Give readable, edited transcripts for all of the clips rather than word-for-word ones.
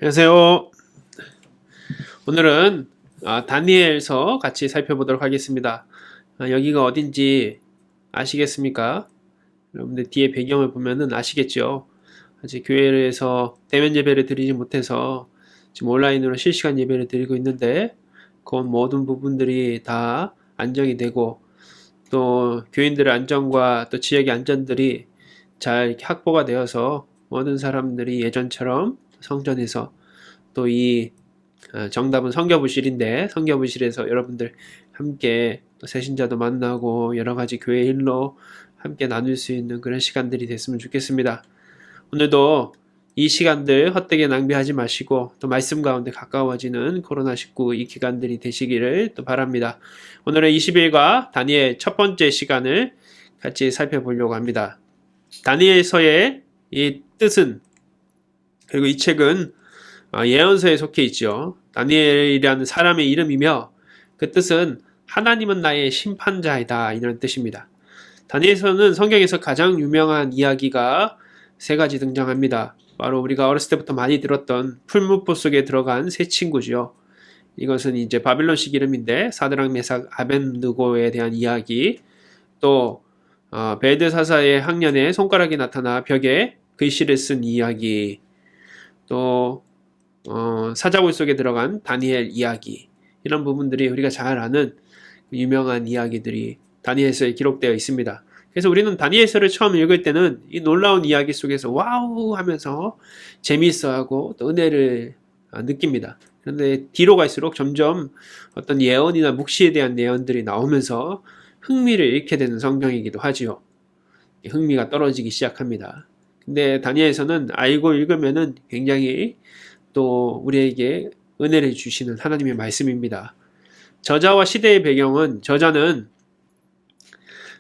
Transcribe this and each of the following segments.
안녕하세요. 오늘은 다니엘서 같이 살펴보도록 하겠습니다. 여기가 어딘지 아시겠습니까? 여러분들 뒤에 배경을 보면은 아시겠죠? 아직 교회에서 대면 예배를 드리지 못해서 지금 온라인으로 실시간 예배를 드리고 있는데 그 모든 부분들이 다 안정이 되고 또 교인들의 안전과 또 지역의 안전들이 잘 확보가 되어서 모든 사람들이 예전처럼 성전에서 또 이 정답은 성교부실인데 성교부실에서 여러분들 함께 또 새신자도 만나고 여러 가지 교회 일로 함께 나눌 수 있는 그런 시간들이 됐으면 좋겠습니다. 오늘도 이 시간들 헛되게 낭비하지 마시고 또 말씀 가운데 가까워지는 코로나19 이 기간들이 되시기를 또 바랍니다. 오늘은 20일과 다니엘 첫 번째 시간을 같이 살펴보려고 합니다. 다니엘서의 이 뜻은 그리고 이 책은 예언서에 속해 있죠. 다니엘이라는 사람의 이름이며 그 뜻은 하나님은 나의 심판자이다 이런 뜻입니다. 다니엘서는 성경에서 가장 유명한 이야기가 세 가지 등장합니다. 바로 우리가 어렸을 때부터 많이 들었던 풀무포 속에 들어간 세 친구죠. 이것은 이제 바빌론식 이름인데 사드락 메삭 아벤느고에 대한 이야기, 또 벨드사사의 학년에 손가락이 나타나 벽에 글씨를 쓴 이야기, 또 사자굴 속에 들어간 다니엘 이야기, 이런 부분들이 우리가 잘 아는 유명한 이야기들이 다니엘서에 기록되어 있습니다. 그래서 우리는 다니엘서를 처음 읽을 때는 이 놀라운 이야기 속에서 와우 하면서 재미있어하고 또 은혜를 느낍니다. 그런데 뒤로 갈수록 점점 어떤 예언이나 묵시에 대한 내용들이 나오면서 흥미를 잃게 되는 성경이기도 하지요. 흥미가 떨어지기 시작합니다. 근데 다니엘서는 알고 읽으면은 굉장히 또 우리에게 은혜를 주시는 하나님의 말씀입니다. 저자와 시대의 배경은 저자는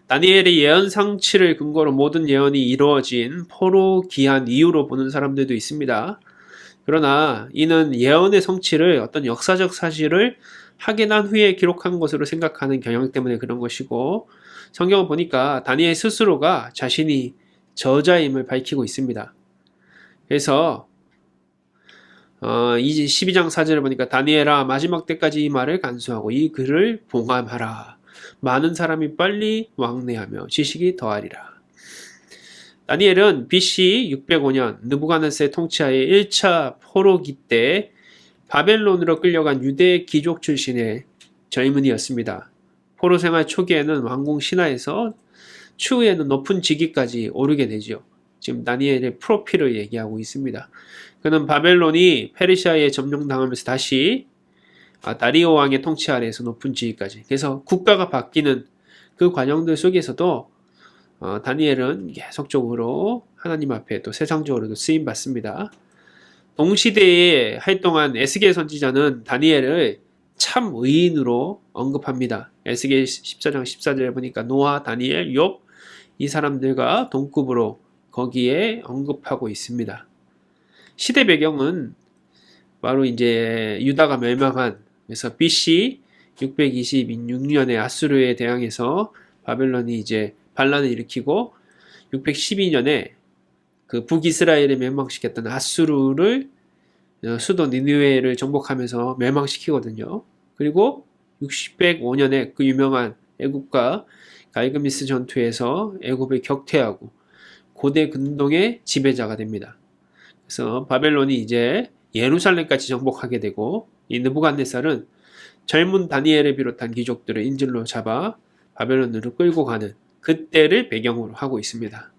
다니엘의 예언 상치를 근거로 모든 예언이 이루어진 포로 기한 이후로 보는 사람들도 있습니다. 그러나 이는 예언의 성취를 어떤 역사적 사실을 확인한 후에 기록한 것으로 생각하는 경향 때문에 그런 것이고, 성경을 보니까 다니엘 스스로가 자신이 저자임을 밝히고 있습니다. 그래서 12장 4절을 보니까 다니엘아 마지막 때까지 이 말을 간수하고 이 글을 봉함하라. 많은 사람이 빨리 왕래하며 지식이 더하리라. 다니엘은 BC 605년 느부갓네살 통치하에 1차 포로기 때 바벨론으로 끌려간 유대 귀족 출신의 젊은이였습니다. 포로 생활 초기에는 왕궁 신하에서 추후에는 높은 직위까지 오르게 되죠. 지금 다니엘의 프로필을 얘기하고 있습니다. 그는 바벨론이 페르시아에 점령당하면서 다시 다리오 왕의 통치 아래에서 높은 지위까지, 그래서 국가가 바뀌는 그 과정들 속에서도 다니엘은 계속적으로 하나님 앞에 또 세상적으로도 쓰임 받습니다. 동시대에 활동한 에스겔 선지자는 다니엘을 참 의인으로 언급합니다. 에스겔 14장 14절에 보니까 노아, 다니엘, 욥 이 사람들과 동급으로 거기에 언급하고 있습니다. 시대 배경은 바로 이제 유다가 멸망한, 그래서 BC 626년에 아수르에 대항해서 바벨론이 이제 반란을 일으키고 612년에 그 북이스라엘을 멸망시켰던 아수르를 수도 니느웨를 정복하면서 멸망시키거든요. 그리고 605년에 그 유명한 애굽과 갈그미스 전투에서 애굽을 격퇴하고 고대 근동의 지배자가 됩니다. 그래서 바벨론이 이제 예루살렘까지 정복하게 되고 이 느부갓네살은 젊은 다니엘을 비롯한 귀족들을 인질로 잡아 바벨론으로 끌고 가는 그때를 배경으로 하고 있습니다.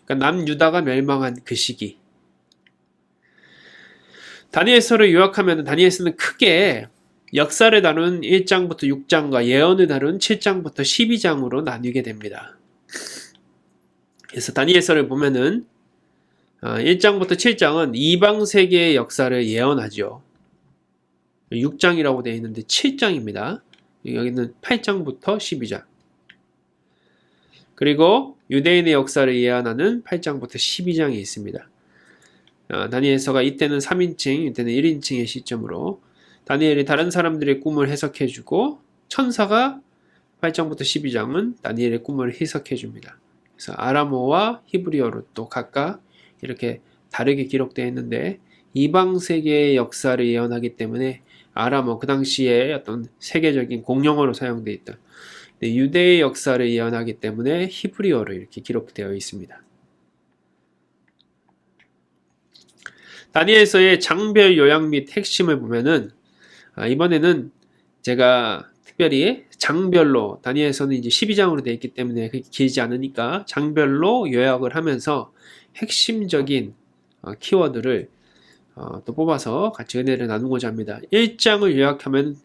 그러니까 남유다가 멸망한 그 시기. 다니엘서를 요약하면 다니엘서는 크게 역사를 다룬 1장부터 6장과 예언을 다룬 7장부터 12장으로 나뉘게 됩니다. 그래서 다니엘서를 보면은 1장부터 7장은 이방 세계의 역사를 예언하죠. 6장이라고 되어 있는데 7장입니다. 여기는 8장부터 12장. 그리고 유대인의 역사를 예언하는 8장부터 12장이 있습니다. 다니엘서가 이때는 3인칭, 이때는 1인칭의 시점으로 다니엘이 다른 사람들의 꿈을 해석해주고, 천사가 8장부터 12장은 다니엘의 꿈을 해석해줍니다. 그래서 아람어와 히브리어로 또 각각 이렇게 다르게 기록되어 있는데, 이방 세계의 역사를 예언하기 때문에 아람어, 그 당시에 어떤 세계적인 공용어로 사용되어 있던 유대의 역사를 예언하기 때문에 히브리어로 이렇게 기록되어 있습니다. 다니엘서의 장별 요약 및 핵심을 보면은 이번에는 제가 특별히 장별로, 다니엘서는 이제 12장으로 되어 있기 때문에 길지 않으니까 장별로 요약을 하면서 핵심적인 키워드를 또 뽑아서 같이 은혜를 나누고자 합니다. 1장을 요약하면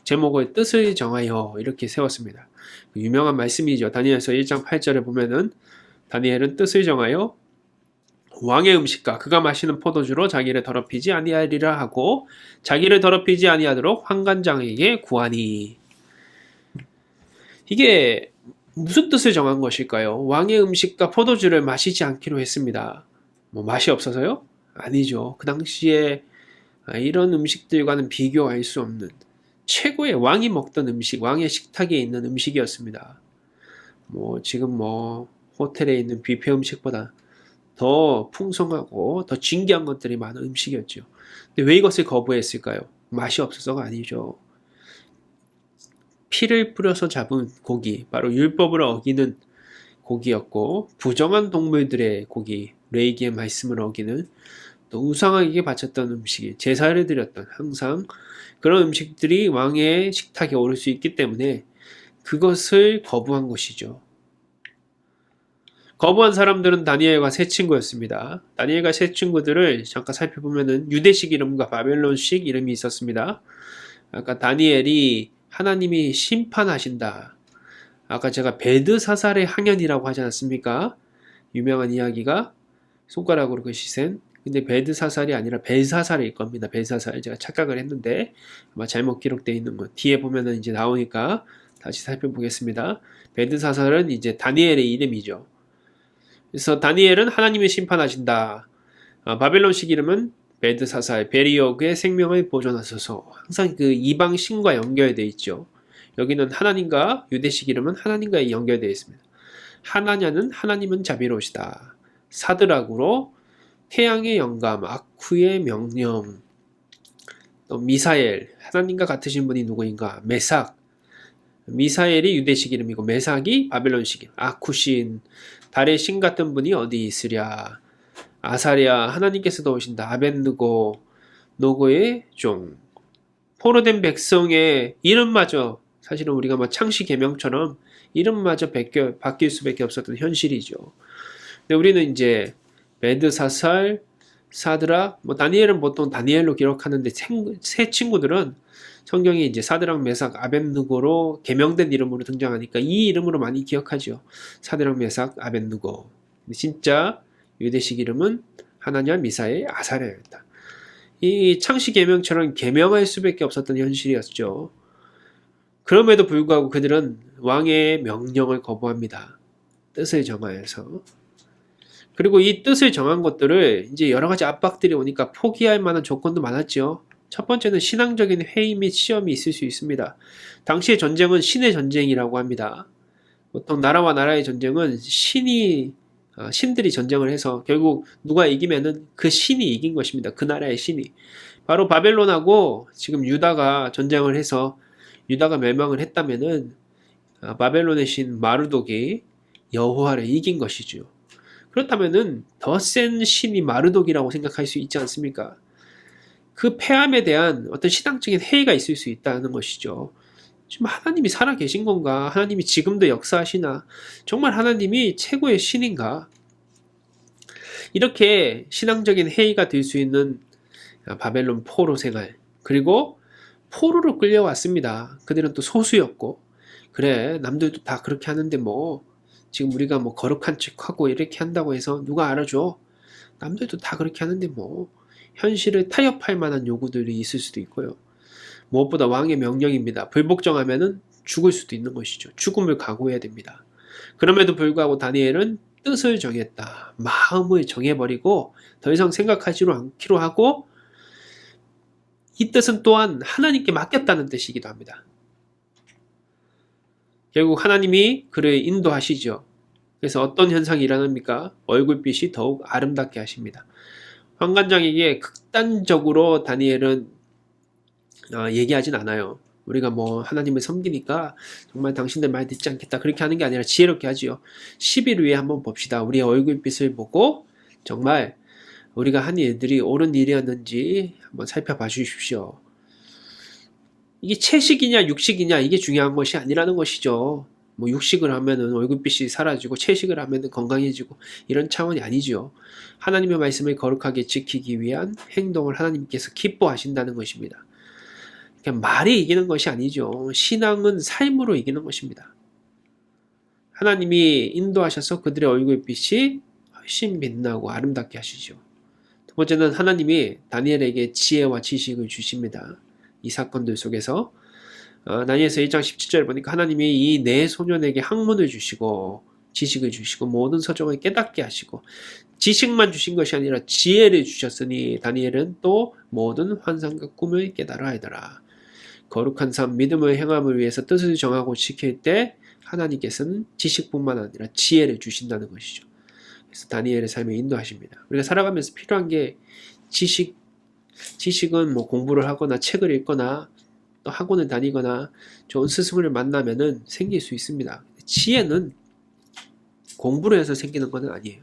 제목을 뜻을 정하여 이렇게 세웠습니다. 유명한 말씀이죠. 다니엘서 1장 8절에 보면은 다니엘은 뜻을 정하여 왕의 음식과 그가 마시는 포도주로 자기를 더럽히지 아니하리라 하고 자기를 더럽히지 아니하도록 환관장에게 구하니. 이게 무슨 뜻을 정한 것일까요? 왕의 음식과 포도주를 마시지 않기로 했습니다. 뭐 맛이 없어서요? 아니죠. 그 당시에 이런 음식들과는 비교할 수 없는 최고의 왕이 먹던 음식, 왕의 식탁에 있는 음식이었습니다. 지금 호텔에 있는 뷔페 음식보다 더 풍성하고 더 진귀한 것들이 많은 음식이었죠. 근데 왜 이것을 거부했을까요? 맛이 없어서가 아니죠. 피를 뿌려서 잡은 고기, 바로 율법을 어기는 고기였고, 부정한 동물들의 고기, 레이기의 말씀을 어기는, 또 우상에게 바쳤던 음식이, 제사를 드렸던, 항상 그런 음식들이 왕의 식탁에 오를 수 있기 때문에 그것을 거부한 것이죠. 거부한 사람들은 다니엘과 세 친구였습니다. 다니엘과 세 친구들을 잠깐 살펴보면은 유대식 이름과 바벨론식 이름이 있었습니다. 아까 다니엘이 하나님이 심판하신다. 아까 제가 베드사살의 항연이라고 하지 않았습니까? 유명한 이야기가 손가락으로 글씨 센. 근데 베드사살이 아니라 벨사살일 겁니다. 벨사살. 제가 착각을 했는데 아마 잘못 기록되어 있는 것. 뒤에 보면은 이제 나오니까 다시 살펴보겠습니다. 베드사살은 이제 다니엘의 이름이죠. 그래서 다니엘은 하나님이 심판하신다. 바벨론식 이름은 베드사살, 베리옥의 생명을 보존하소서. 항상 그 이방 신과 연결되어 있죠. 여기는 하나님과, 유대식 이름은 하나님과 연결되어 있습니다. 하나냐는 하나님은 자비로우시다. 사드락으로 태양의 영감, 아쿠의 명령. 또 미사엘, 하나님과 같으신 분이 누구인가? 메삭. 미사엘이 유대식 이름이고 메삭이 바벨론식 이름. 아쿠신, 달의 신 같은 분이 어디 있으랴. 아사랴, 하나님께서도 오신다. 아벤느고, 노고의 종. 포로된 백성의 이름마저, 사실은 우리가 창시 계명처럼 이름마저 바뀔 수밖에 없었던 현실이죠. 근데 우리는 이제 베드사살, 사드락, 다니엘은 보통 다니엘로 기록하는데 세 친구들은 성경이 이제 사드락, 메삭, 아벤느고로 개명된 이름으로 등장하니까 이 이름으로 많이 기억하죠. 사드락, 메삭, 아벤느고. 진짜 유대식 이름은 하나냐, 미사엘, 아사랴였다. 이 창시 계명처럼 계명할 수밖에 없었던 현실이었죠. 그럼에도 불구하고 그들은 왕의 명령을 거부합니다. 뜻을 정하여서. 그리고 이 뜻을 정한 것들을 이제 여러 가지 압박들이 오니까 포기할 만한 조건도 많았죠. 첫 번째는 신앙적인 회의 및 시험이 있을 수 있습니다. 당시의 전쟁은 신의 전쟁이라고 합니다. 보통 나라와 나라의 전쟁은 신들이 전쟁을 해서 결국 누가 이기면은 그 신이 이긴 것입니다. 그 나라의 신이. 바로 바벨론하고 지금 유다가 전쟁을 해서 유다가 멸망을 했다면은 바벨론의 신 마르독이 여호와를 이긴 것이죠. 그렇다면은 더 센 신이 마르독이라고 생각할 수 있지 않습니까? 그 패함에 대한 어떤 신앙적인 회의가 있을 수 있다는 것이죠. 지금 하나님이 살아 계신 건가? 하나님이 지금도 역사하시나? 정말 하나님이 최고의 신인가? 이렇게 신앙적인 회의가 될 수 있는 바벨론 포로 생활. 그리고 포로로 끌려왔습니다. 그들은 또 소수였고, 그래, 남들도 다 그렇게 하는데 지금 우리가 거룩한 척하고 이렇게 한다고 해서 누가 알아줘? 남들도 다 그렇게 하는데 현실을 타협할 만한 요구들이 있을 수도 있고요. 무엇보다 왕의 명령입니다. 불복종하면은 죽을 수도 있는 것이죠. 죽음을 각오해야 됩니다. 그럼에도 불구하고 다니엘은 뜻을 정했다. 마음을 정해버리고 더 이상 생각하지 않기로 하고, 이 뜻은 또한 하나님께 맡겼다는 뜻이기도 합니다. 결국 하나님이 그를 인도하시죠. 그래서 어떤 현상이 일어납니까? 얼굴빛이 더욱 아름답게 하십니다. 환관장에게 극단적으로 다니엘은 얘기하진 않아요. 우리가 뭐 하나님을 섬기니까 정말 당신들 말 듣지 않겠다 그렇게 하는 게 아니라 지혜롭게 하지요. 10일 후에 한번 봅시다. 우리의 얼굴빛을 보고 정말 우리가 한 일들이 옳은 일이었는지 한번 살펴봐 주십시오. 이게 채식이냐 육식이냐 이게 중요한 것이 아니라는 것이죠. 뭐 육식을 하면은 얼굴빛이 사라지고 채식을 하면은 건강해지고 이런 차원이 아니죠. 하나님의 말씀을 거룩하게 지키기 위한 행동을 하나님께서 기뻐하신다는 것입니다. 그냥 말이 이기는 것이 아니죠. 신앙은 삶으로 이기는 것입니다. 하나님이 인도하셔서 그들의 얼굴빛이 훨씬 빛나고 아름답게 하시죠. 두 번째는 하나님이 다니엘에게 지혜와 지식을 주십니다. 이 사건들 속에서 다니엘서 1장 17절을 보니까 하나님이 이 네 소년에게 학문을 주시고 지식을 주시고 모든 서정을 깨닫게 하시고 지식만 주신 것이 아니라 지혜를 주셨으니 다니엘은 또 모든 환상과 꿈을 깨달아 알더라. 거룩한 삶 믿음의 행함을 위해서 뜻을 정하고 지킬 때 하나님께서는 지식뿐만 아니라 지혜를 주신다는 것이죠. 그래서 다니엘의 삶에 인도하십니다. 우리가 살아가면서 필요한 게 지식은 뭐 공부를 하거나 책을 읽거나 또 학원을 다니거나 좋은 스승을 만나면은 생길 수 있습니다. 지혜는 공부를 해서 생기는 것은 아니에요.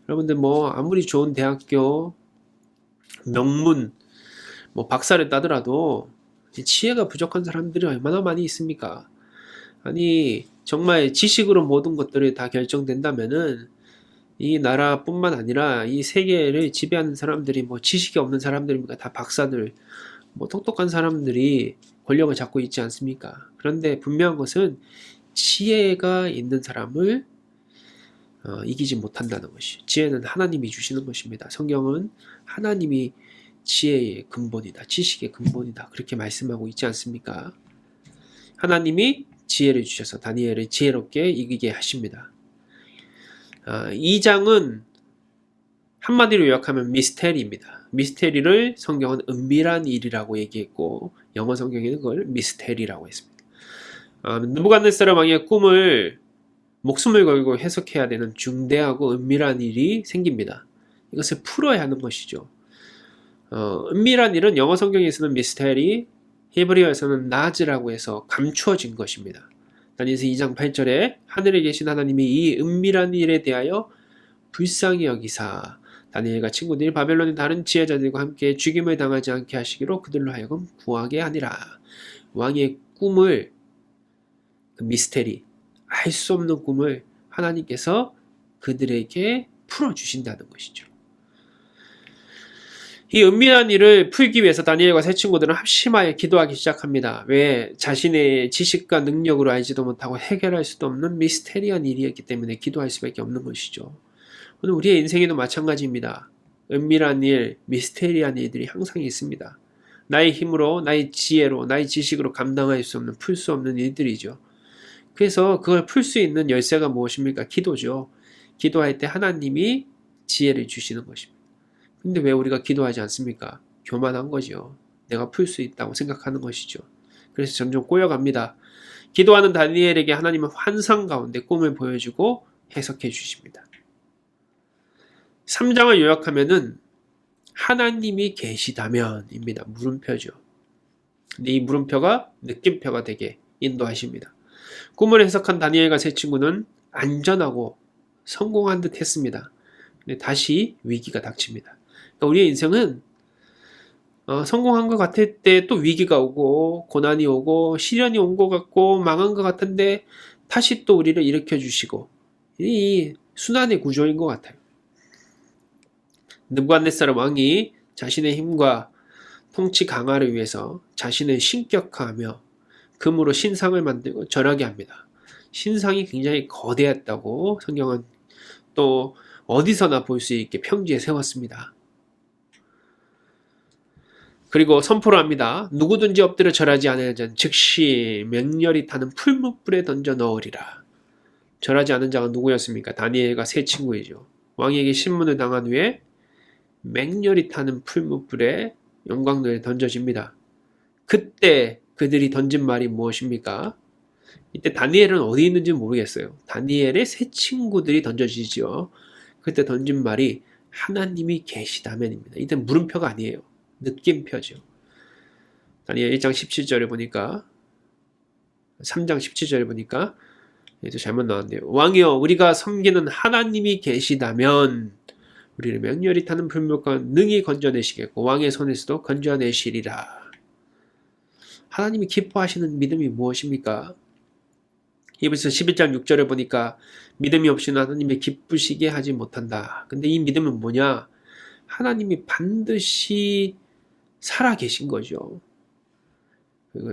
여러분들 뭐 아무리 좋은 대학교 명문 뭐 박사를 따더라도 지혜가 부족한 사람들이 얼마나 많이 있습니까? 아니 정말 지식으로 모든 것들이 다 결정된다면은 이 나라뿐만 아니라 이 세계를 지배하는 사람들이 뭐 지식이 없는 사람들입니까? 다 박사들, 뭐 똑똑한 사람들이 권력을 잡고 있지 않습니까? 그런데 분명한 것은 지혜가 있는 사람을 이기지 못한다는 것이. 지혜는 하나님이 주시는 것입니다. 성경은 하나님이 지혜의 근본이다. 지식의 근본이다. 그렇게 말씀하고 있지 않습니까? 하나님이 지혜를 주셔서 다니엘을 지혜롭게 이기게 하십니다. 2장은 한마디로 요약하면 미스테리입니다. 미스테리를 성경은 은밀한 일이라고 얘기했고 영어 성경에는 그걸 미스테리라고 했습니다. 느부갓네살 왕의 꿈을 목숨을 걸고 해석해야 되는 중대하고 은밀한 일이 생깁니다. 이것을 풀어야 하는 것이죠. 은밀한 일은 영어 성경에서는 미스테리, 히브리어에서는 나즈라고 해서 감추어진 것입니다. 다니엘서 2장 8절에 하늘에 계신 하나님이 이 은밀한 일에 대하여 불쌍히 여기사 다니엘과 친구들이 바벨론의 다른 지혜자들과 함께 죽임을 당하지 않게 하시기로 그들로 하여금 구하게 하니라. 왕의 꿈을 그 미스테리, 알 수 없는 꿈을 하나님께서 그들에게 풀어주신다는 것이죠. 이 은밀한 일을 풀기 위해서 다니엘과 세 친구들은 합심하여 기도하기 시작합니다. 왜? 자신의 지식과 능력으로 알지도 못하고 해결할 수도 없는 미스테리한 일이었기 때문에 기도할 수밖에 없는 것이죠. 오늘 우리의 인생에도 마찬가지입니다. 은밀한 일, 미스테리한 일들이 항상 있습니다. 나의 힘으로, 나의 지혜로, 나의 지식으로 감당할 수 없는, 풀 수 없는 일들이죠. 그래서 그걸 풀 수 있는 열쇠가 무엇입니까? 기도죠. 기도할 때 하나님이 지혜를 주시는 것입니다. 근데 왜 우리가 기도하지 않습니까? 교만한 거죠. 내가 풀 수 있다고 생각하는 것이죠. 그래서 점점 꼬여갑니다. 기도하는 다니엘에게 하나님은 환상 가운데 꿈을 보여주고 해석해 주십니다. 3장을 요약하면은 하나님이 계시다면입니다. 물음표죠. 근데 이 물음표가 느낌표가 되게 인도하십니다. 꿈을 해석한 다니엘과 세 친구는 안전하고 성공한 듯 했습니다. 근데 다시 위기가 닥칩니다. 그러니까 우리의 인생은 성공한 것 같을 때 또 위기가 오고 고난이 오고 시련이 온 것 같고 망한 것 같은데 다시 또 우리를 일으켜 주시고 이 순환의 구조인 것 같아요. 느부갓네살 왕이 자신의 힘과 통치 강화를 위해서 자신을 신격화하며 금으로 신상을 만들고 절하게 합니다. 신상이 굉장히 거대했다고 성경은 또 어디서나 볼 수 있게 평지에 세웠습니다. 그리고 선포를 합니다. 누구든지 엎드려 절하지 않은 자는 즉시 맹렬히 타는 풀무불에 던져 넣으리라. 절하지 않은 자가 누구였습니까? 다니엘과 세 친구이죠. 왕에게 신문을 당한 후에 맹렬히 타는 풀무불에 영광로에 던져집니다. 그때 그들이 던진 말이 무엇입니까? 이때 다니엘은 어디 있는지 모르겠어요. 다니엘의 세 친구들이 던져지죠. 그때 던진 말이 하나님이 계시다면입니다. 이때 물음표가 아니에요. 느낌표죠. 다니엘 1장 17절에 보니까 3장 17절에 보니까 또 잘못 나왔네요. 왕이여 우리가 섬기는 하나님이 계시다면 우리를 맹렬히 타는 불못과 능히 건져내시겠고 왕의 손에서도 건져내시리라. 하나님이 기뻐하시는 믿음이 무엇입니까? 히브리서 11장 6절에 보니까 믿음이 없이는 하나님의 기쁘시게 하지 못한다. 근데 이 믿음은 뭐냐? 하나님이 반드시 살아계신 거죠.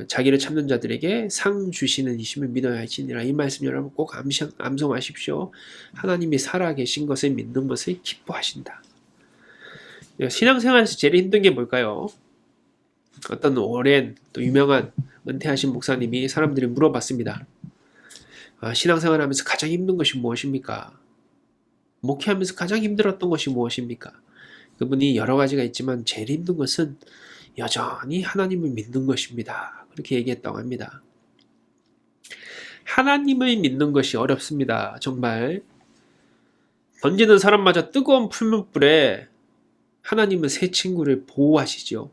자기를 찾는 자들에게 상 주시는 이심을 믿어야 할지니라. 이 말씀 여러분 꼭 암송하십시오. 하나님이 살아계신 것을 믿는 것을 기뻐하신다. 신앙생활에서 제일 힘든 게 뭘까요? 어떤 오랜 또 유명한 은퇴하신 목사님이 사람들이 물어봤습니다. 신앙생활 하면서 가장 힘든 것이 무엇입니까? 목회하면서 가장 힘들었던 것이 무엇입니까? 그분이 여러 가지가 있지만 제일 힘든 것은 여전히 하나님을 믿는 것입니다. 그렇게 얘기했다고 합니다. 하나님을 믿는 것이 어렵습니다. 정말 던지는 사람마저 뜨거운 풀무불에 하나님은 새 친구를 보호하시죠.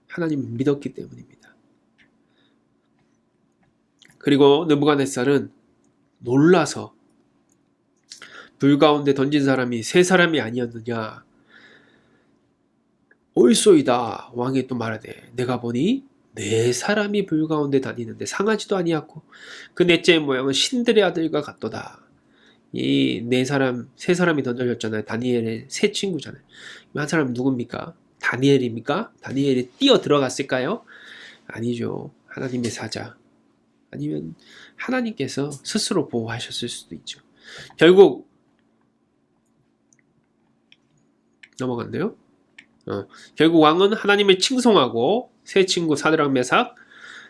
하나님을 믿었기 때문입니다. 그리고 느부갓네살은 놀라서 불 가운데 던진 사람이 세 사람이 아니었느냐. 옳소이다. 왕이 또 말하되 내가 보니 네 사람이 불 가운데 다니는데 상하지도 아니하고 그 넷째의 모양은 신들의 아들과 같도다. 이 네 사람, 세 사람이 던져졌잖아요. 다니엘의 세 친구잖아요. 한 사람은 누굽니까? 다니엘입니까? 다니엘이 뛰어 들어갔을까요? 아니죠. 하나님의 사자. 아니면 하나님께서 스스로 보호하셨을 수도 있죠. 결국 넘어간대요. 결국 왕은 하나님을 칭송하고 세 친구 사드락 메삭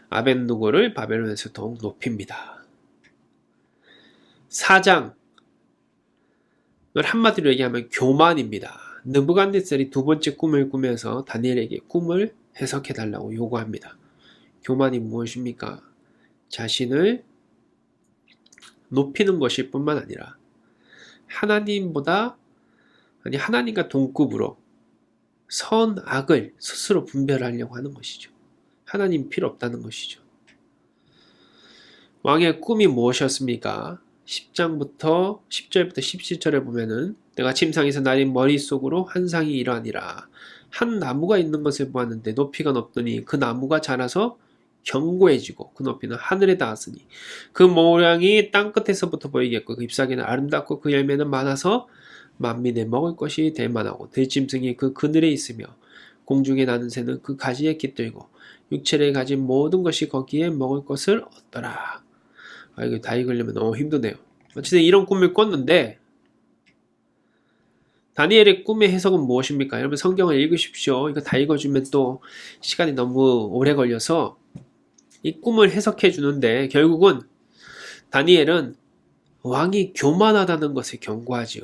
아벳느고를 바벨론에서 더욱 높입니다. 사장을 한마디로 얘기하면 교만입니다. 느부갓네살이 두 번째 꿈을 꾸면서 다니엘에게 꿈을 해석해달라고 요구합니다. 교만이 무엇입니까? 자신을 높이는 것일 뿐만 아니라 하나님과 동급으로 선악을 스스로 분별하려고 하는 것이죠. 하나님 필요 없다는 것이죠. 왕의 꿈이 무엇이었습니까? 10절부터 17절에 보면은 내가 침상에서 나의 머릿속으로 환상이 이러하니라. 한 나무가 있는 것을 보았는데 높이가 높더니 그 나무가 자라서 견고해지고 그 높이는 하늘에 닿았으니 그 모양이 땅끝에서부터 보이겠고 그 잎사귀는 아름답고 그 열매는 많아서 만민의 먹을 것이 될 만하고 들짐승이 그 그늘에 있으며 공중에 나는 새는 그 가지에 깃들고 육체를 가진 모든 것이 거기에 먹을 것을 얻더라. 이거 다 읽으려면 너무 힘드네요. 어쨌든 이런 꿈을 꿨는데 다니엘의 꿈의 해석은 무엇입니까? 여러분 성경을 읽으십시오. 이거 다 읽어주면 또 시간이 너무 오래 걸려서 이 꿈을 해석해 주는데 결국은 다니엘은 왕이 교만하다는 것을 경고하지요.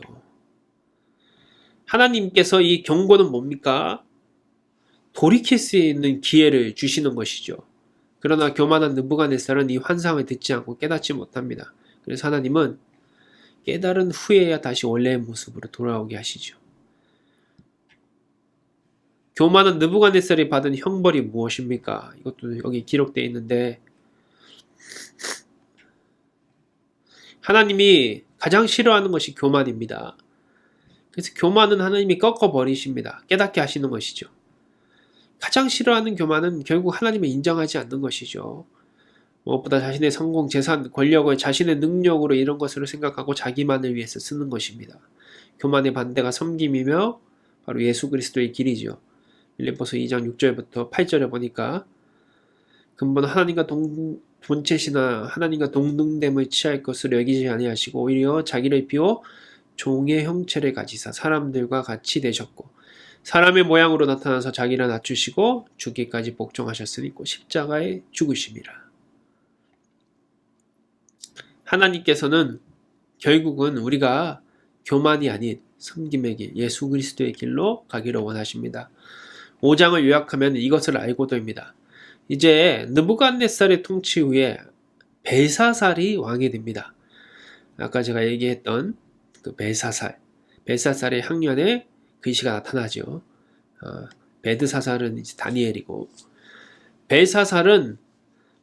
하나님께서 이 경고는 뭡니까? 돌이킬 수 있는 기회를 주시는 것이죠. 그러나 교만한 느부갓네살은 이 환상을 듣지 않고 깨닫지 못합니다. 그래서 하나님은 깨달은 후에야 다시 원래의 모습으로 돌아오게 하시죠. 교만한 느부갓네살이 받은 형벌이 무엇입니까? 이것도 여기 기록되어 있는데 하나님이 가장 싫어하는 것이 교만입니다. 그래서 교만은 하나님이 꺾어버리십니다. 깨닫게 하시는 것이죠. 가장 싫어하는 교만은 결국 하나님을 인정하지 않는 것이죠. 무엇보다 자신의 성공, 재산, 권력을 자신의 능력으로 이런 것으로 생각하고 자기만을 위해서 쓰는 것입니다. 교만의 반대가 섬김이며 바로 예수 그리스도의 길이죠. 빌립보서 2장 6절부터 8절에 보니까 근본 하나님과 본체시나 하나님과 동등됨을 취할 것을 여기지 아니하시고 오히려 자기를 비워 종의 형체를 가지사 사람들과 같이 되셨고 사람의 모양으로 나타나서 자기를 낮추시고 죽기까지 복종하셨으니 곧 십자가에 죽으심이라. 하나님께서는 결국은 우리가 교만이 아닌 섬김의 길, 예수 그리스도의 길로 가기를 원하십니다. 5장을 요약하면 이것을 알고 됩니다. 이제 느부갓네살의 통치 후에 벨사살이 왕이 됩니다. 아까 제가 얘기했던 그 벨사살의 학년에 글씨가 나타나죠. 베드사살은 이제 다니엘이고, 벨사살은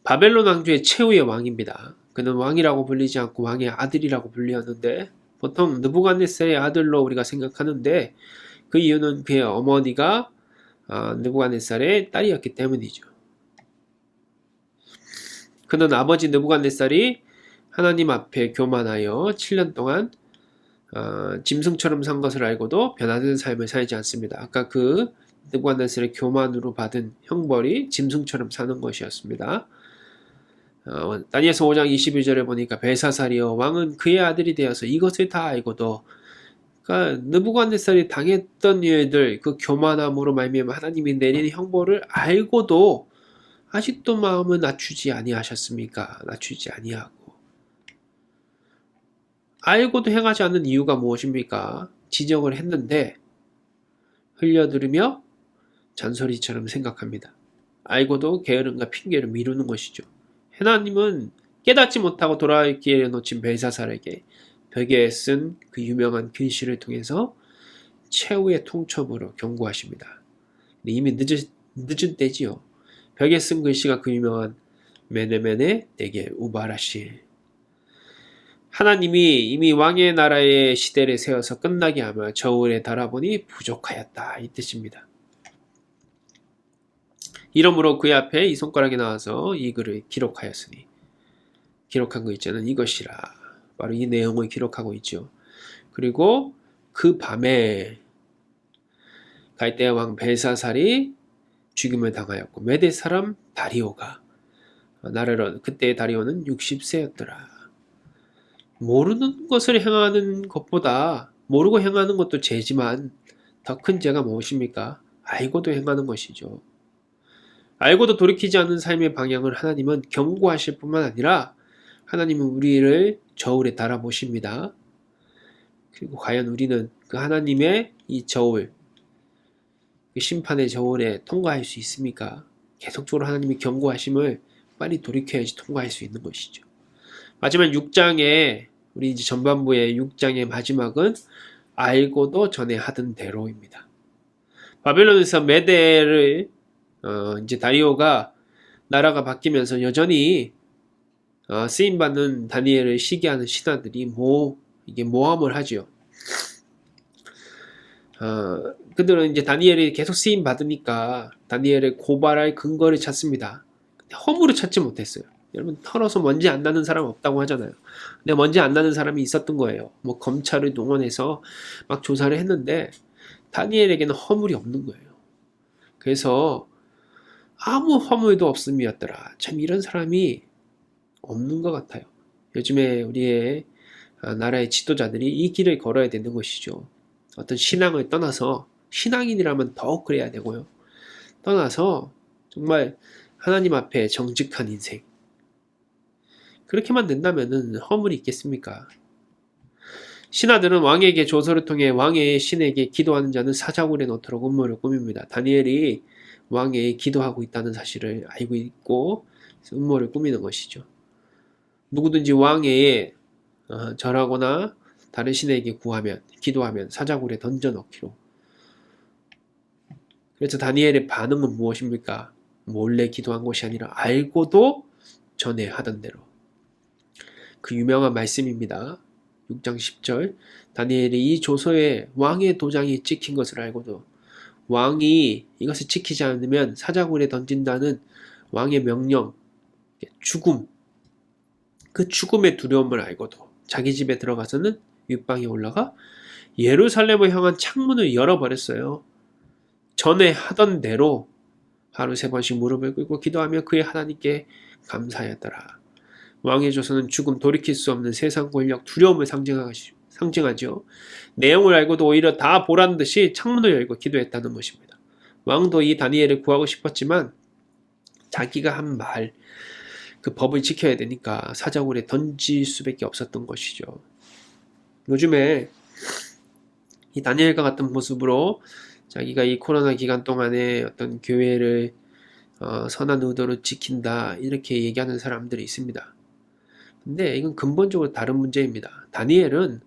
바벨론 왕조의 최후의 왕입니다. 그는 왕이라고 불리지 않고 왕의 아들이라고 불리었는데, 보통 느부갓네살의 아들로 우리가 생각하는데, 그 이유는 그의 어머니가 느부갓네살의 딸이었기 때문이죠. 그는 아버지 느부갓네살이 하나님 앞에 교만하여 7년 동안 짐승처럼 산 것을 알고도 변화된 삶을 살지 않습니다. 아까 그 느부갓네살의 교만으로 받은 형벌이 짐승처럼 사는 것이었습니다. 다니엘서 5장 21절에 보니까 벨사살이여 왕은 그의 아들이 되어서 이것을 다 알고도, 그러니까 느부갓네살이 당했던 일들, 그 교만함으로 말미암아 하나님이 내리는 형벌을 알고도 아직도 마음을 낮추지 아니하셨습니까? 낮추지 아니하고 알고도 행하지 않는 이유가 무엇입니까? 지적을 했는데 흘려들으며 잔소리처럼 생각합니다. 알고도 게으름과 핑계를 미루는 것이죠. 하나님은 깨닫지 못하고 돌아올 기회를 놓친 벨사살에게 벽에 쓴 그 유명한 글씨를 통해서 최후의 통첩으로 경고하십니다. 이미 늦은 때지요. 벽에 쓴 글씨가 그 유명한 메네메네 네게 우바라시. 하나님이 이미 왕의 나라의 시대를 세워서 끝나게 하며 저울에 달아보니 부족하였다, 이 뜻입니다. 이러므로 그의 앞에 이 손가락이 나와서 이 글을 기록하였으니, 기록한 거 있잖아요. 이것이라. 바로 이 내용을 기록하고 있죠. 그리고 그 밤에 갈대아 왕 벨사살이 죽임을 당하였고, 메대 사람 다리오가 나를, 그때 다리오는 60세였더라. 모르는 것을 행하는 것보다, 모르고 행하는 것도 죄지만 더 큰 죄가 무엇입니까? 알고도 행하는 것이죠. 알고도 돌이키지 않는 삶의 방향을 하나님은 경고하실 뿐만 아니라 하나님은 우리를 저울에 달아보십니다. 그리고 과연 우리는 그 하나님의 이 저울, 그 심판의 저울에 통과할 수 있습니까? 계속적으로 하나님이 경고하심을 빨리 돌이켜야지 통과할 수 있는 것이죠. 마지막 6장에, 우리 이제 전반부의 6장의 마지막은 알고도 전에 하던 대로입니다. 바벨론에서 메대를 이제 다리오가 나라가 바뀌면서 여전히 쓰임받는 다니엘을 시기하는 신하들이 이게 모함을 하죠. 그들은 이제 다니엘이 계속 쓰임 받으니까 다니엘을 고발할 근거를 찾습니다. 근데 허물을 찾지 못했어요. 여러분, 털어서 먼지 안 나는 사람 없다고 하잖아요. 근데 먼지 안 나는 사람이 있었던 거예요. 뭐 검찰을 동원해서 막 조사를 했는데 다니엘에게는 허물이 없는 거예요. 그래서 아무 허물도 없음이었더라. 참 이런 사람이 없는 것 같아요. 요즘에 우리의 나라의 지도자들이 이 길을 걸어야 되는 것이죠. 어떤 신앙을 떠나서, 신앙인이라면 더욱 그래야 되고요. 떠나서 정말 하나님 앞에 정직한 인생, 그렇게만 된다면은 허물이 있겠습니까? 신하들은 왕에게 조서를 통해 왕의 신에게 기도하는 자는 사자굴에 넣도록 음모를 꾸밉니다. 다니엘이 왕에게 기도하고 있다는 사실을 알고 있고 음모를 꾸미는 것이죠. 누구든지 왕에게 절하거나 다른 신에게 기도하면 사자굴에 던져 넣기로. 그래서 다니엘의 반응은 무엇입니까? 몰래 기도한 것이 아니라 알고도 전에 하던 대로. 그 유명한 말씀입니다. 6장 10절. 다니엘이 이 조서에 왕의 도장이 찍힌 것을 알고도 왕이 이것을 지키지 않으면 사자굴에 던진다는 왕의 명령, 죽음, 그 죽음의 두려움을 알고도 자기 집에 들어가서는 윗방에 올라가 예루살렘을 향한 창문을 열어버렸어요. 전에 하던 대로 하루 3번씩 무릎을 꿇고 기도하며 그의 하나님께 감사하였더라. 왕의 조서는 죽음, 돌이킬 수 없는 세상 권력, 두려움을 상징하죠. 내용을 알고도 오히려 다 보란 듯이 창문을 열고 기도했다는 것입니다. 왕도 이 다니엘을 구하고 싶었지만 자기가 한 말, 그 법을 지켜야 되니까 사자굴에 던질 수밖에 없었던 것이죠. 요즘에 이 다니엘과 같은 모습으로 자기가 이 코로나 기간 동안에 어떤 교회를 선한 의도로 지킨다, 이렇게 얘기하는 사람들이 있습니다. 근데 이건 근본적으로 다른 문제입니다. 다니엘은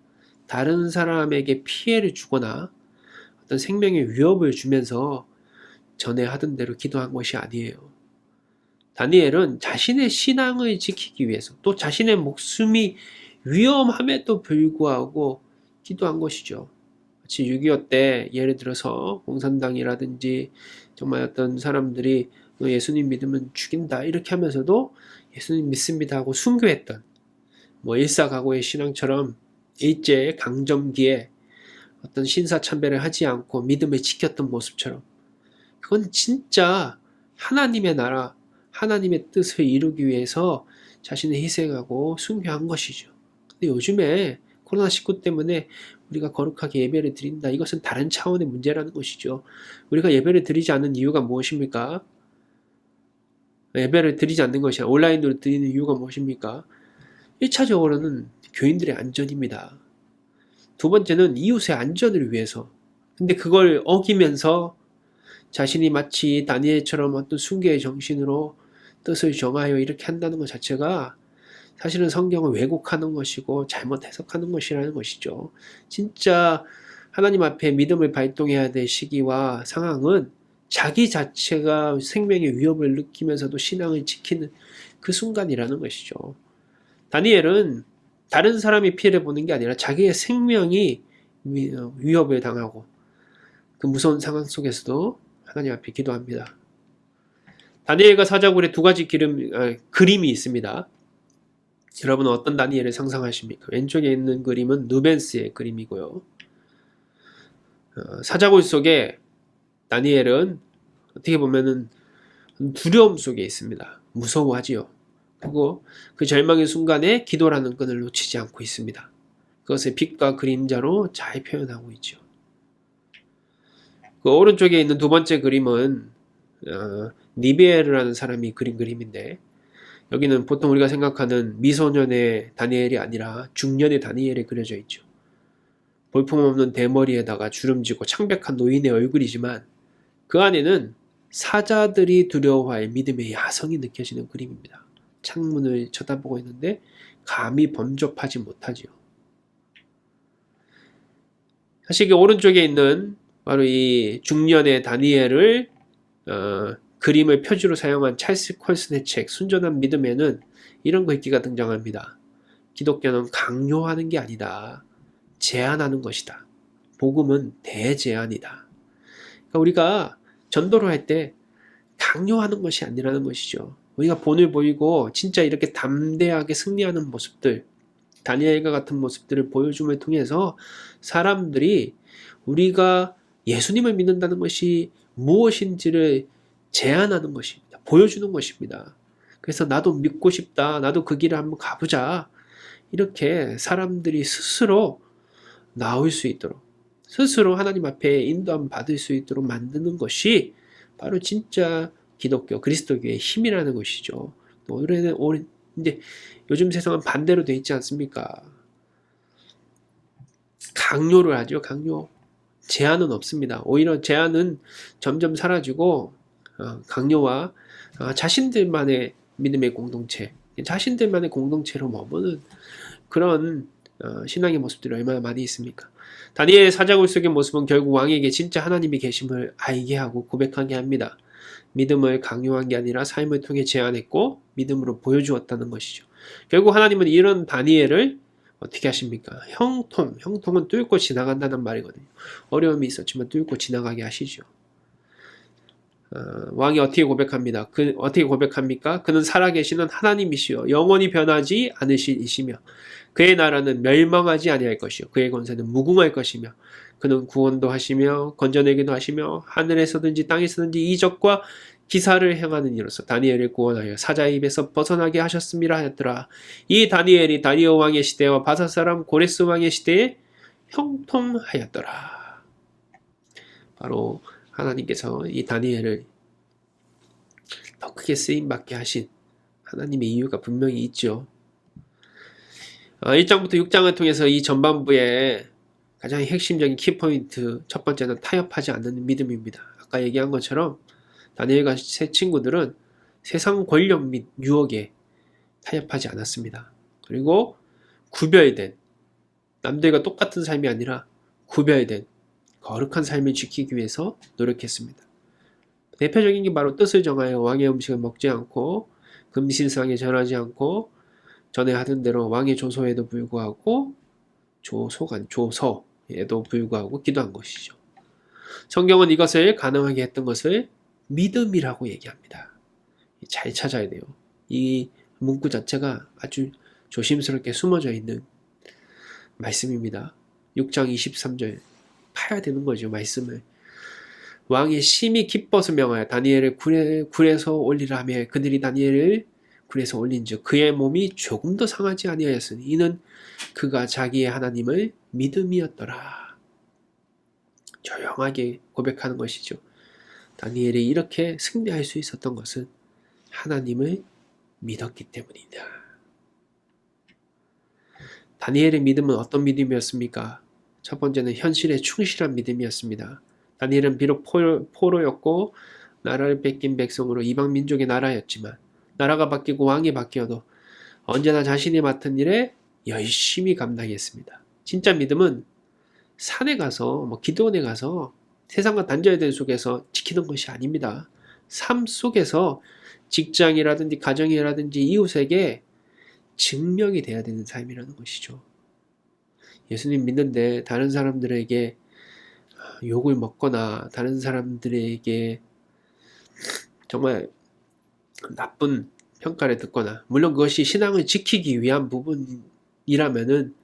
다른 사람에게 피해를 주거나 어떤 생명의 위협을 주면서 전에 하던 대로 기도한 것이 아니에요. 다니엘은 자신의 신앙을 지키기 위해서 또 자신의 목숨이 위험함에도 불구하고 기도한 것이죠. 마치 6.25 때 예를 들어서 공산당이라든지 정말 어떤 사람들이 예수님 믿으면 죽인다 이렇게 하면서도 예수님 믿습니다 하고 순교했던 일사각오의 신앙처럼 일제 강점기에 어떤 신사참배를 하지 않고 믿음을 지켰던 모습처럼 그건 진짜 하나님의 나라, 하나님의 뜻을 이루기 위해서 자신을 희생하고 순교한 것이죠. 근데 요즘에 코로나19 때문에 우리가 거룩하게 예배를 드린다. 이것은 다른 차원의 문제라는 것이죠. 우리가 예배를 드리지 않는 이유가 무엇입니까? 예배를 드리지 않는 것이 온라인으로 드리는 이유가 무엇입니까? 1차적으로는 교인들의 안전입니다. 두 번째는 이웃의 안전을 위해서. 근데 그걸 어기면서 자신이 마치 다니엘처럼 어떤 순교의 정신으로 뜻을 정하여 이렇게 한다는 것 자체가 사실은 성경을 왜곡하는 것이고 잘못 해석하는 것이라는 것이죠. 진짜 하나님 앞에 믿음을 발동해야 될 시기와 상황은 자기 자체가 생명의 위협을 느끼면서도 신앙을 지키는 그 순간이라는 것이죠. 다니엘은 다른 사람이 피해를 보는 게 아니라 자기의 생명이 위협을 당하고 그 무서운 상황 속에서도 하나님 앞에 기도합니다. 다니엘과 사자굴에 두 가지 그림이 있습니다. 여러분은 어떤 다니엘을 상상하십니까? 왼쪽에 있는 그림은 누벤스의 그림이고요. 사자굴 속에 다니엘은 어떻게 보면은 두려움 속에 있습니다. 무서워하지요. 그리고 그 절망의 순간에 기도라는 끈을 놓치지 않고 있습니다. 그것을 빛과 그림자로 잘 표현하고 있죠. 그 오른쪽에 있는 두 번째 그림은 니베르라는 사람이 그린 그림인데 여기는 보통 우리가 생각하는 미소년의 다니엘이 아니라 중년의 다니엘이 그려져 있죠. 볼품없는 대머리에다가 주름지고 창백한 노인의 얼굴이지만 그 안에는 사자들이 두려워할 믿음의 야성이 느껴지는 그림입니다. 창문을 쳐다보고 있는데 감히 범접하지 못하지요. 사실 오른쪽에 있는 바로 이 중년의 다니엘을 그림을 표지로 사용한 찰스 콜슨의 책 순전한 믿음에는 이런 글귀가 등장합니다. 기독교는 강요하는 게 아니다. 제안하는 것이다. 복음은 대제안이다. 그러니까 우리가 전도를 할 때 강요하는 것이 아니라는 것이죠. 우리가 본을 보이고 진짜 이렇게 담대하게 승리하는 모습들, 다니엘과 같은 모습들을 보여줌을 통해서 사람들이 우리가 예수님을 믿는다는 것이 무엇인지를 제안하는 것입니다. 보여주는 것입니다. 그래서 나도 믿고 싶다. 나도 그 길을 한번 가보자. 이렇게 사람들이 스스로 나올 수 있도록 스스로 하나님 앞에 인도함 받을 수 있도록 만드는 것이 바로 진짜 기독교, 그리스도교의 힘이라는 것이죠. 근데 요즘 세상은 반대로 돼 있지 않습니까? 강요를 하죠, 강요. 제한은 없습니다. 오히려 제한은 점점 사라지고 강요와 자신들만의 믿음의 공동체, 자신들만의 공동체로 머무는 그런 신앙의 모습들이 얼마나 많이 있습니까? 다니엘의 사자굴 속의 모습은 결국 왕에게 진짜 하나님이 계심을 알게 하고 고백하게 합니다. 믿음을 강요한 게 아니라 삶을 통해 제안했고 믿음으로 보여주었다는 것이죠. 결국 하나님은 이런 다니엘을 어떻게 하십니까? 형통은 뚫고 지나간다는 말이거든요. 어려움이 있었지만 뚫고 지나가게 하시죠. 왕이 어떻게 고백합니다. 어떻게 고백합니까? 그는 살아계시는 하나님이시여 영원히 변하지 않으시며 그의 나라는 멸망하지 아니할 것이요 그의 권세는 무궁할 것이며 그는 구원도 하시며 건져내기도 하시며 하늘에서든지 땅에서든지 이적과 기사를 행하는 이로서 다니엘을 구원하여 사자의 입에서 벗어나게 하셨음이라 하였더라. 이 다니엘이 다리오 왕의 시대와 바사 사람 고레스 왕의 시대에 형통하였더라. 바로 하나님께서 이 다니엘을 더 크게 쓰임받게 하신 하나님의 이유가 분명히 있죠. 1장부터 6장을 통해서 이 전반부에 가장 핵심적인 키포인트 첫 번째는 타협하지 않는 믿음입니다. 아까 얘기한 것처럼 다니엘과 세 친구들은 세상 권력 및 유혹에 타협하지 않았습니다. 그리고 구별된 남들과 똑같은 삶이 아니라 구별된 거룩한 삶을 지키기 위해서 노력했습니다. 대표적인 게 바로 뜻을 정하여 왕의 음식을 먹지 않고 금신상에 절하지 않고 전에 하던 대로 왕의 조서에도 불구하고 조서에도 불구하고 기도한 것이죠. 성경은 이것을 가능하게 했던 것을 믿음이라고 얘기합니다. 잘 찾아야 돼요. 이 문구 자체가 아주 조심스럽게 숨어져 있는 말씀입니다. 6장 23절 파야 되는 거죠. 말씀을. 왕이 심히 기뻐서 명하여 다니엘을 굴에서 올리라 하며 그들이 다니엘을 굴에서 올린즉 그의 몸이 조금도 상하지 아니하였으니 이는 그가 자기의 하나님을 믿음이었더라. 조용하게 고백하는 것이죠. 다니엘이 이렇게 승리할 수 있었던 것은 하나님을 믿었기 때문이다. 다니엘의 믿음은 어떤 믿음이었습니까? 첫 번째는 현실에 충실한 믿음이었습니다. 다니엘은 비록 포로였고 나라를 뺏긴 백성으로 이방 민족의 나라였지만 나라가 바뀌고 왕이 바뀌어도 언제나 자신이 맡은 일에 열심히 감당했습니다. 진짜 믿음은 산에 가서 기도원에 가서 세상과 단절된 속에서 지키는 것이 아닙니다. 삶 속에서 직장이라든지 가정이라든지 이웃에게 증명이 돼야 되는 삶이라는 것이죠. 예수님 믿는데 다른 사람들에게 욕을 먹거나 다른 사람들에게 정말 나쁜 평가를 듣거나 물론 그것이 신앙을 지키기 위한 부분이라면은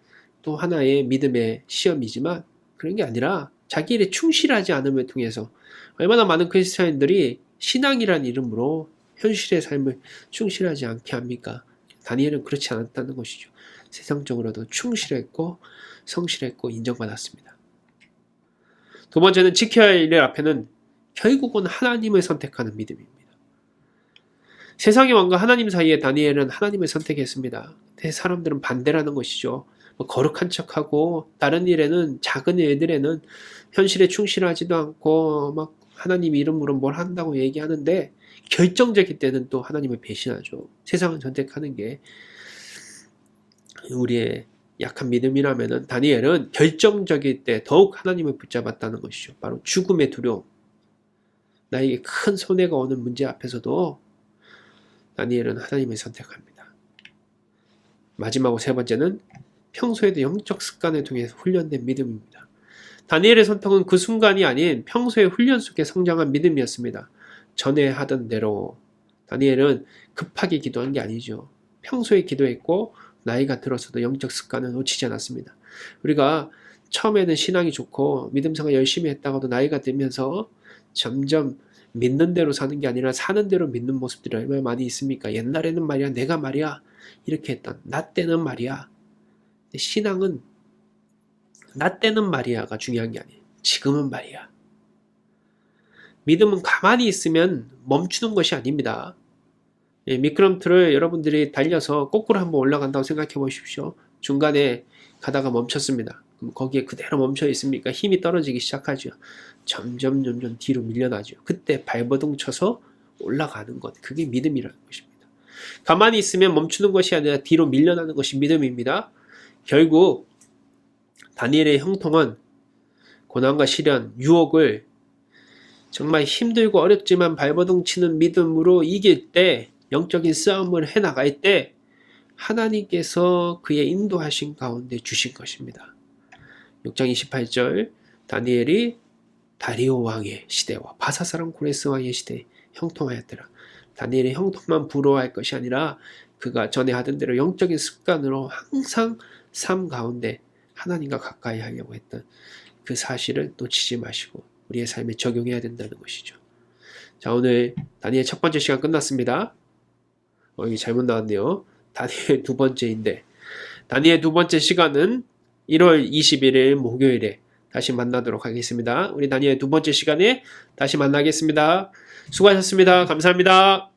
또 하나의 믿음의 시험이지만 그런 게 아니라 자기 일에 충실하지 않음을 통해서 얼마나 많은 크리스찬들이 신앙이란 이름으로 현실의 삶을 충실하지 않게 합니까? 다니엘은 그렇지 않았다는 것이죠. 세상적으로도 충실했고 성실했고 인정받았습니다. 두 번째는 지켜야 할 일 앞에는 결국은 하나님을 선택하는 믿음입니다. 세상의 왕과 하나님 사이에 다니엘은 하나님을 선택했습니다. 사람들은 반대라는 것이죠. 거룩한 척하고 다른 일에는 작은 일들에는 현실에 충실하지도 않고 막 하나님 이름으로 뭘 한다고 얘기하는데 결정적일 때는 또 하나님을 배신하죠. 세상을 선택하는 게 우리의 약한 믿음이라면 다니엘은 결정적일 때 더욱 하나님을 붙잡았다는 것이죠. 바로 죽음의 두려움. 나에게 큰 손해가 오는 문제 앞에서도 다니엘은 하나님을 선택합니다. 마지막으로 세 번째는 평소에도 영적 습관을 통해 훈련된 믿음입니다. 다니엘의 선택은 그 순간이 아닌 평소의 훈련 속에 성장한 믿음이었습니다. 전에 하던 대로 다니엘은 급하게 기도한 게 아니죠. 평소에 기도했고 나이가 들어서도 영적 습관을 놓치지 않았습니다. 우리가 처음에는 신앙이 좋고 믿음 생활 열심히 했다가도 나이가 들면서 점점 믿는 대로 사는 게 아니라 사는 대로 믿는 모습들이 얼마나 많이 있습니까? 옛날에는 말이야 내가 말이야 이렇게 했던 나 때는 말이야. 근데 신앙은 나 때는 말이야가 중요한 게 아니에요. 지금은 말이야. 믿음은 가만히 있으면 멈추는 것이 아닙니다. 미끄럼틀을 여러분들이 달려서 거꾸로 한번 올라간다고 생각해 보십시오. 중간에 가다가 멈췄습니다. 그럼 거기에 그대로 멈춰 있습니까? 힘이 떨어지기 시작하죠. 점점 뒤로 밀려나죠. 그때 발버둥 쳐서 올라가는 것. 그게 믿음이라는 것입니다. 가만히 있으면 멈추는 것이 아니라 뒤로 밀려나는 것이 믿음입니다. 결국 다니엘의 형통은 고난과 시련, 유혹을 정말 힘들고 어렵지만 발버둥 치는 믿음으로 이길 때 영적인 싸움을 해나갈 때 하나님께서 그의 인도하신 가운데 주신 것입니다. 6장 28절 다니엘이 다리오 왕의 시대와 바사사랑 고레스 왕의 시대에 형통하였더라. 다니엘의 형통만 부러워할 것이 아니라 그가 전에 하던 대로 영적인 습관으로 항상 삶 가운데 하나님과 가까이 하려고 했던 그 사실을 놓치지 마시고 우리의 삶에 적용해야 된다는 것이죠. 자, 오늘 다니엘 첫 번째 시간 끝났습니다. 여기 잘못 나왔네요. 다니엘 두 번째인데 다니엘 두 번째 시간은 1월 21일 목요일에 다시 만나도록 하겠습니다. 우리 다니엘 두 번째 시간에 다시 만나겠습니다. 수고하셨습니다. 감사합니다.